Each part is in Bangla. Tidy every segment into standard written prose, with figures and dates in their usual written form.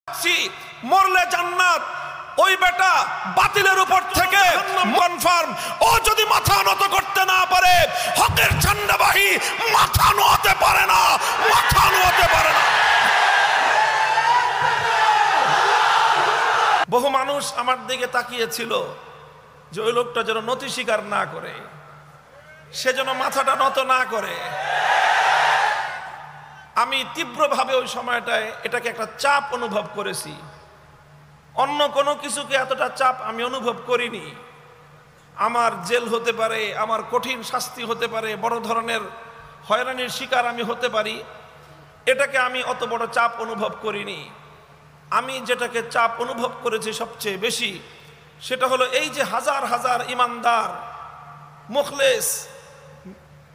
মরলে জান্নাত, ওই বেটা বাতিলের উপর থেকে কনফার্ম। ও যদি মাথা নত করতে না পারে, হকের ঝান্ডাবাহী মাথা নোয়াতে পারে না, মাথা নোয়াতে পারে না। বহু মানুষ আমার দিকে তাকিয়েছিল যে ওই লোকটা যেন নতি স্বীকার না করে, সে যেন মাথাটা নত না করে। আমি তীব্রভাবে ওই সময়টায় এটাকে একটা চাপ অনুভব করেছি। অন্য কোনো কিছুকে এতটা চাপ আমি অনুভব করিনি। আমার জেল হতে পারে, আমার কঠিন শাস্তি হতে পারে, বড় ধরনের হয়রানির শিকার আমি হতে পারি, এটাকে আমি অত বড় চাপ অনুভব করিনি। আমি যেটাকে চাপ অনুভব করেছি সবচেয়ে বেশি, সেটা হলো এই যে হাজার হাজার ইমানদার, মুখলেস,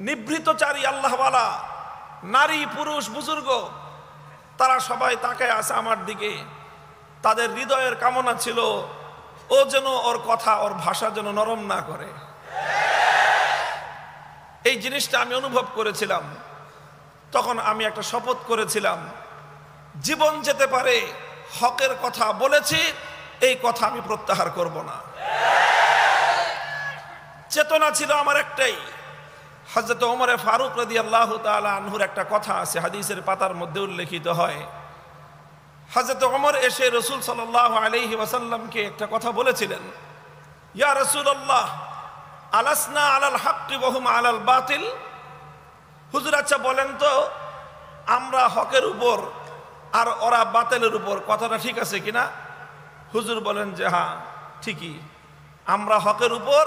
নিভৃতচারী আল্লাহওয়ালা নারী, পুরুষ, বুজুর্গ, তারা সবাই তাকায় আছে আমার দিকে। তাদের হৃদয়ের কামনা ছিল ও যেন ওর কথা, ওর ভাষা যেন নরম না করে। এই জিনিসটা আমি অনুভব করেছিলাম। তখন আমি একটা শপথ করেছিলাম, জীবন যেতে পারে, হকের কথা বলেছি, এই কথা আমি প্রত্যাহার করব না। চেতনা ছিল আমার একটাই। হযরত ওমর ফারুক রাদিয়াল্লাহু তাআলা আনহুর একটা কথা আছে, হাদিসের পাতার মধ্যে উল্লেখিত হয়। হযরত ওমর এসে রাসূল সাল্লাল্লাহু আলাইহি ওয়াসাল্লামকে একটা কথা বলেছিলেন, ইয়া রাসূলুল্লাহ, আলাসনা আলাল হাক্কি ওয়া হুম আলাল বাতিল। হুজুর, আচ্ছা বলেন তো, আমরা হকের উপর আর ওরা বাতিলের উপর, কথাটা ঠিক আছে কিনা? হুজুর বলেন যে হ্যাঁ ঠিকই, আমরা হকের উপর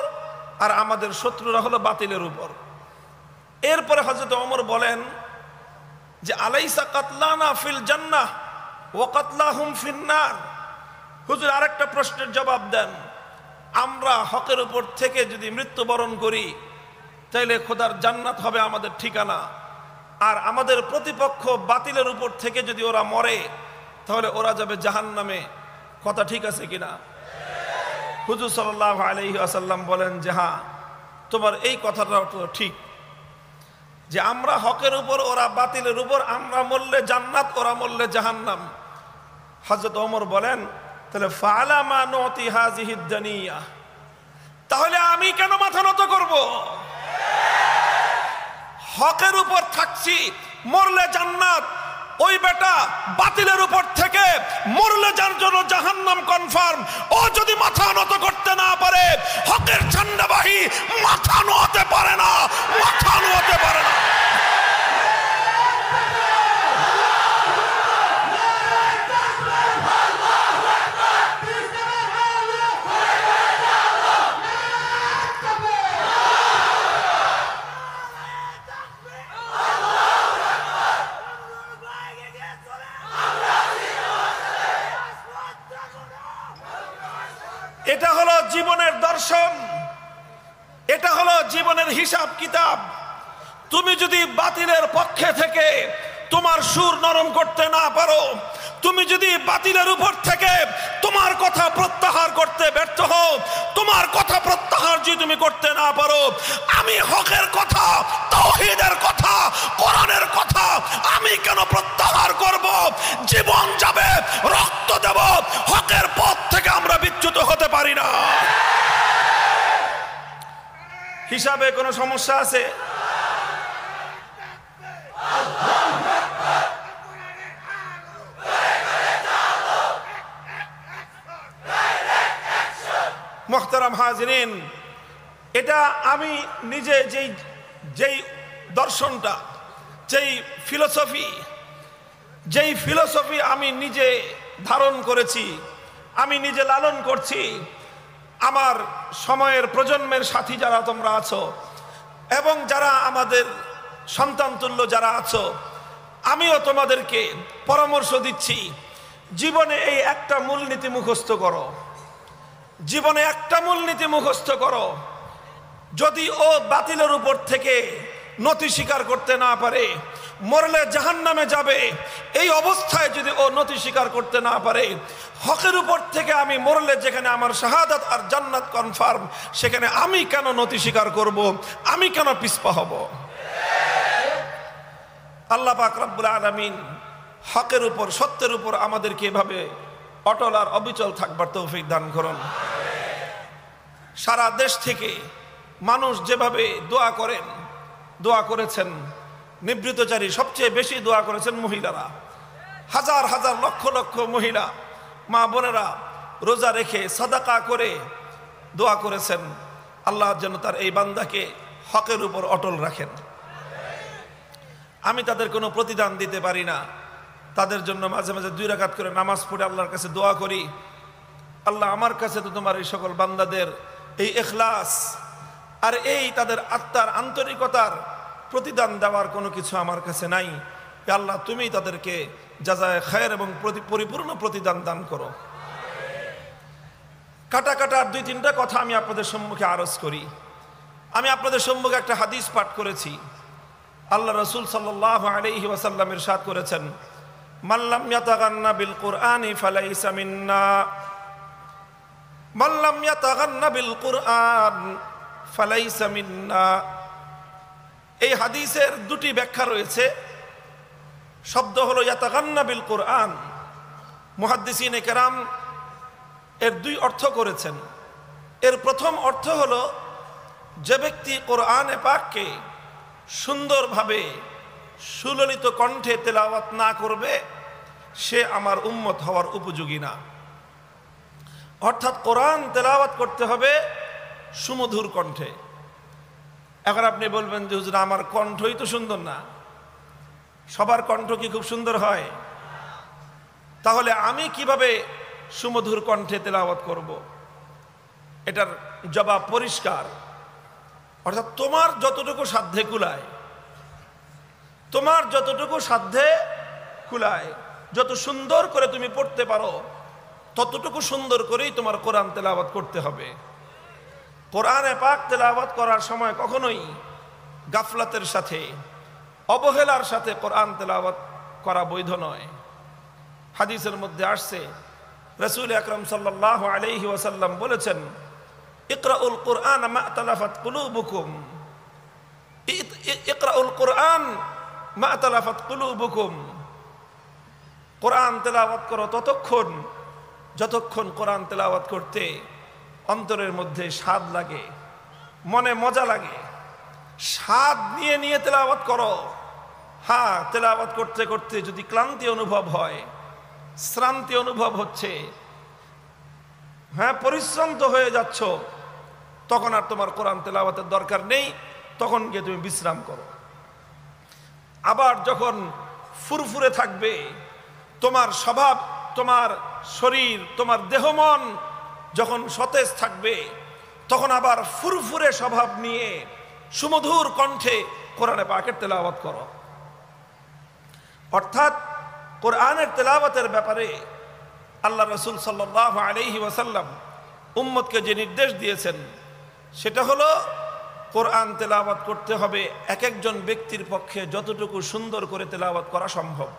আর আমাদের শত্রুরা হলো বাতিলের উপর। এরপরে হযরত ওমর বলেন যে আলাইসা কাতলানা ফিল জান্নাহ ওয়া কাতলাহুম ফিন নার। হুজুর আরেকটা প্রশ্নের জবাব দেন, আমরা হকের উপর থেকে যদি মৃত্যুবরণ করি তাহলে খোদার জান্নাত হবে আমাদের ঠিকানা, আর আমাদের প্রতিপক্ষ বাতিলের উপর থেকে যদি ওরা মরে তাহলে ওরা যাবে জাহান্নামে। কথা ঠিক আছে কিনা? হুজুর সাল্লাল্লাহু আলাইহি ওয়াসাল্লাম বলেন যে হ্যাঁ, তোমার এই কথাটা তো ঠিক, যে আমরা হকের উপর, ওরা বাতিলের উপর, আমরা মরলে জান্নাত, ওরা মরলে জাহান্নাম। হযরত ওমর বলেন, তাহলে ফালা মা নুতি হাযিহিদ দুনিয়া, তাহলে আমি কেন মাথা নত করব? হকের উপর থাকছি, মরলে জান্নাত, ওই বেটা বাতিলের উপর থেকে মরলে যার জন্য জাহান্নাম কনফার্ম। ও যদি মাথা নত করতে না পারে, হকের ঝান্ডাবাহী মাথা নোয়াতে পারে না, মাথা নোয়াতে পারে না। এটা হলো জীবনের দর্শন, এটা হলো জীবনের হিসাব কিতাব। তুমি যদি বাতিলের পক্ষে থেকে তোমার সুর নরম করতে না পারো, তুমি যদি বাতিলের উপর থেকে তোমার কথা প্রত্যাহার করতে ব্যর্থ হও, তোমার কথা প্রত্যাহার যদি তুমি করতে না পারো, আমি হকের কথা, তাওহীদের কথা, কোরআনের কথা আমি কেন প্রত্যাহার করব? জীবন যাবে, রক্ত দেব, হকের পথ থেকে আমরা বিচ্যুত হতে পারি না। হিসাবে কোনো সমস্যা আছে? মুহতারাম হাজিরিন, এটা আমি নিজে যেই দর্শনটা, যেই ফিলোসফি আমি নিজে ধারণ করেছি, আমি নিজে লালন করছি, আমার সময়ের প্রজন্মের সাথী যারা তোমরা আছো এবং যারা আমাদের সন্তান তুল্য যারা আছো, আমিও তোমাদেরকে পরামর্শ দিচ্ছি, জীবনে এই একটা মূলনীতি মুখস্থ করো। জীবনে একটা মূলনীতি মুখস্থ করো, যদি ও বাতিলের উপর থেকে নতি স্বীকার করতে না পারে, মরলে জাহান্নামে যাবে, এই অবস্থায় যদি ও নতি স্বীকার করতে না পারে, হকের উপর থেকে আমি মরলে যেখানে আমার শাহাদাত আর জান্নাত কনফার্ম, সেখানে আমি কেন নতি স্বীকার করব? আমি কেন পিছপা হব? আল্লাহ পাক রব্বুল আলামিন হকের উপর সত্যের উপর আমাদেরকে এভাবে অটল আর অবিচল থাকবার তৌফিক দান করুন। সারা দেশ থেকে মানুষ যেভাবে দোয়া করেছেন, নিবৃতচারী সবচেয়ে বেশি দোয়া করেছেন মহিলারা। হাজার হাজার লক্ষ লক্ষ মহিলা মা বোনেরা রোজা রেখে সাদাকা করে দোয়া করেছেন আল্লাহ যেন তার এই বান্দাকে হকের উপর অটল রাখেন। আমি তাদের কোনো প্রতিদান দিতে পারি না, তাদের জন্য মাঝে মাঝে 2 রাকাত করে নামাজ পড়ে আল্লাহর কাছে দোয়া করি, আল্লাহ আমার কাছে তো তোমার এই সকল বান্দাদের এই ইখলাস আর এই তাদের আত্মার আন্তরিকতার প্রতিদান দেওয়ার কোনো কিছু আমার কাছে নাই। আল্লাহ তুমি তাদেরকে জাযায়ে খায়ের এবং পরিপূর্ণ প্রতিদান দান করো। কাটার 2-3টা কথা আমি আপনাদের সম্মুখে আরজ করি। আমি আপনাদের সম্মুখে একটা হাদিস পাঠ করেছি। আল্লাহ রাসূল সাল্লাল্লাহু আলাইহি ওয়াসাল্লাম ইরশাদ করেছেন, মান লাম ইয়াতাগান্না বিল কুরআনি ফালাইসা মিন্না, মান লাম ইয়াতাগান্না বিল কুরআন ফালাইসা মিন্না। এই হাদিসের 2টি ব্যাখ্যা রয়েছে। শব্দ হলো ইয়াতাগান্না বিল কুরআন, মুহাদ্দিসিনে কেরাম এর 2 অর্থ করেছেন। এর প্রথম অর্থ হলো যে ব্যক্তি কোরআনে পাককে সুন্দরভাবে সুললিত কণ্ঠে তেলাওয়াত না করবে সে আমার উম্মত হওয়ার উপযোগী না। অর্থাৎ কোরআন তেলাওয়াত করতে হবে সুমধুর কণ্ঠে। এখন আপনি বলবেন যে হুজুর আমার কণ্ঠই তো সুন্দর না। সবার কণ্ঠ কি খুব সুন্দর হয়? তাহলে আমি কিভাবে সুমধুর কণ্ঠে তেলাওয়াত করব? এটার জবাব পরিষ্কার। অর্থাৎ তোমার যতটুকু সাধ্যে কুলায়, তোমার যতটুকু সাধ্যে কুলায়, যত সুন্দর করে তুমি পড়তে পারো ততটুকু সুন্দর করেই তোমার কোরআন তেলাওয়াত করতে হবে। কোরআনে পাক তেলাওয়াত করার সময় কখনোই গাফলাতের সাথে, অবহেলার সাথে কোরআন তেলাওয়াত করা বৈধ নয়। হাদিসের মধ্যে আসছে, রাসূল আকরাম সাল্লাল্লাহু আলাইহি ওয়াসাল্লাম বলেছেন, ইকরাউল কুরআন মা তালাফাত কুলুবুকুম, ইকরাউল কুরআন মা তালাফাত কুলুবুকুম। কোরআন তেলাওয়াত করো ততক্ষণ যতক্ষণ কোরআন তেলাওয়াত করতে অন্তরের মধ্যে স্বাদ লাগে, মনে মজা লাগে। স্বাদ নিয়ে নিয়ে তেলাওয়াত করো। হ্যাঁ, তেলাওয়াত করতে করতে যদি ক্লান্তি অনুভব হয়, শ্রান্তি অনুভব হচ্ছে, হ্যাঁ পরিশ্রান্ত হয়ে যাচ্ছ, তখন আর তোমার কোরআন তেলাওয়াতের দরকার নেই, তখন গিয়ে তুমি বিশ্রাম করো। আবার যখন ফুরফুরে থাকবে তোমার স্বভাব, তোমার শরীর, তোমার দেহ মন যখন সতেজ থাকবে, তখন আবার ফুরফুরে স্বভাব নিয়ে সুমধুর কণ্ঠে কোরআনে পাকের তেলাওয়াত করো। অর্থাৎ কোরআনের তেলাওয়াতের ব্যাপারে আল্লাহ রাসূল সাল্লাল্লাহু আলাইহি ওয়াসাল্লাম উম্মতকে যে নির্দেশ দিয়েছেন সেটা হলো কোরআন তেলাওয়াত করতে হবে এক একজন ব্যক্তির পক্ষে যতটুকু সুন্দর করে তেলাওয়াত করা সম্ভব।